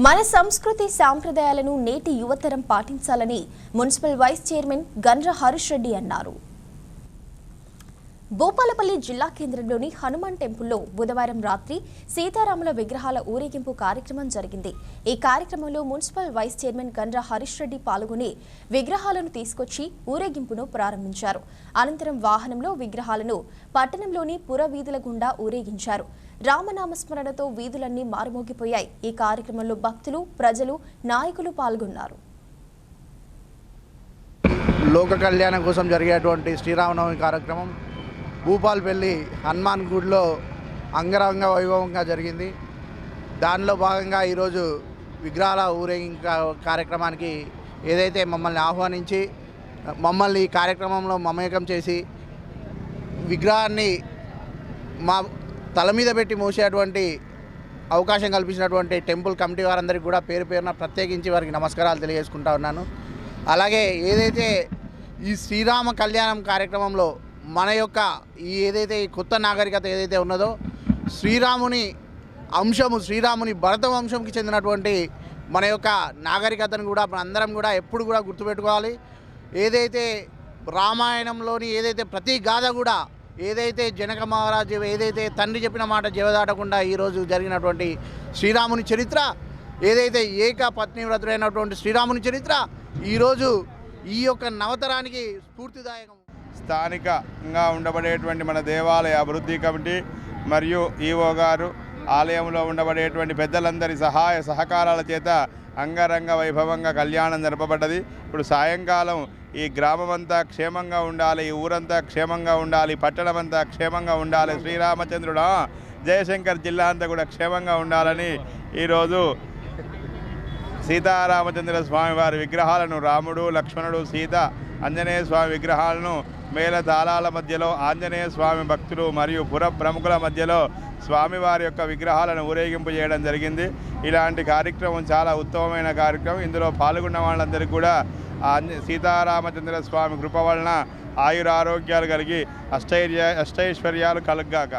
మన సంస్కృతి సాంప్రదాయాలను నేటి యువతరం పాటించాలని municipal vice chairman Gandra Harish Reddy అన్నారు. భూపాలపల్లి జిల్లా కేంద్రంలోని హనుమాన్ టెంపుల్లో బుధవారం రాత్రి సీతారాముల విగ్రహాల ఊరేగింపు కార్యక్రమం జరిగింది. ఈ కార్యక్రమంలో municipal vice chairman Gandra Harish Reddy పాల్గొని విగ్రహాలను తీసుకొచ్చి ఊరేగింపును ప్రారంభించారు. అనంతరం వాహనంలో విగ్రహాలను పట్టణంలోని పురవీధుల గుండా ఊరేగించారు. రామనామస్మరణతో వీధులన్నీ మారుమోగిపోయాయి. ఈ కార్యక్రమంలో భక్తులు, ప్రజలు, నాయకులు పాల్గొన్నారు. లోక కళ్యాణం కోసం జరిగేటువంటి శ్రీరామనవమి కార్యక్రమం భూపాలపల్లి హనుమాన్ గుడిలో అంగరంగ వైభవంగా జరిగింది. దానిలో భాగంగా ఈరోజు విగ్రహాల ఊరేగింపు కార్యక్రమానికి ఏదైతే మమ్మల్ని ఆహ్వానించి మమ్మల్ని ఈ కార్యక్రమంలో మమేకం చేసి విగ్రహాన్ని మా తల మీద పెట్టి మోసేటువంటి అవకాశం కల్పించినటువంటి టెంపుల్ కమిటీ వారందరికీ కూడా పేరు పేరున ప్రత్యేకించి వారికి నమస్కారాలు తెలియజేసుకుంటా ఉన్నాను. అలాగే ఏదైతే ఈ శ్రీరామ కళ్యాణం కార్యక్రమంలో మన యొక్క ఏదైతే ఈ కొత్త నాగరికత ఏదైతే ఉన్నదో శ్రీరాముని అంశము, శ్రీరాముని భరత వంశంకి చెందినటువంటి మన యొక్క నాగరికతను కూడా అందరం కూడా ఎప్పుడు కూడా గుర్తుపెట్టుకోవాలి. ఏదైతే రామాయణంలోని ఏదైతే ప్రతి గాథ కూడా ఏదైతే జనక మహారాజు ఏదైతే తండ్రి చెప్పిన మాట జవదాటకుండా ఈరోజు జరిగినటువంటి శ్రీరాముని చరిత్ర, ఏదైతే ఏక పత్నివ్రతుడైనటువంటి శ్రీరాముని చరిత్ర ఈరోజు ఈ యొక్క నవతరానికి స్ఫూర్తిదాయకం. స్థానికంగా ఉండబడేటువంటి మన దేవాలయ అభివృద్ధి కమిటీ మరియు ఈవో గారు, ఆలయంలో ఉండబడేటువంటి పెద్దలందరి సహాయ సహకారాల చేత అంగరంగ వైభవంగా కళ్యాణం జరపబడ్డది. ఇప్పుడు సాయంకాలం ఈ గ్రామమంతా క్షేమంగా ఉండాలి, ఈ ఊరంతా క్షేమంగా ఉండాలి, పట్టణమంతా క్షేమంగా ఉండాలి, శ్రీరామచంద్రుడు జయశంకర్ జిల్లా అంతా కూడా క్షేమంగా ఉండాలని ఈరోజు సీతారామచంద్ర స్వామి వారి విగ్రహాలను, రాముడు, లక్ష్మణుడు, సీత, ఆంజనేయ స్వామి విగ్రహాలను మేళతాళాల మధ్యలో ఆంజనేయ స్వామి భక్తులు మరియు పుర ప్రముఖుల మధ్యలో స్వామివారి యొక్క విగ్రహాలను ఊరేగింపు చేయడం జరిగింది. ఇలాంటి కార్యక్రమం చాలా ఉత్తమమైన కార్యక్రమం. ఇందులో పాల్గొన్న వాళ్ళందరికీ కూడా సీతారామచంద్ర స్వామి కృప వలన ఆయురారోగ్యాలు కలిగి అష్టైశ్వర్యాలు కలుగ్గాక.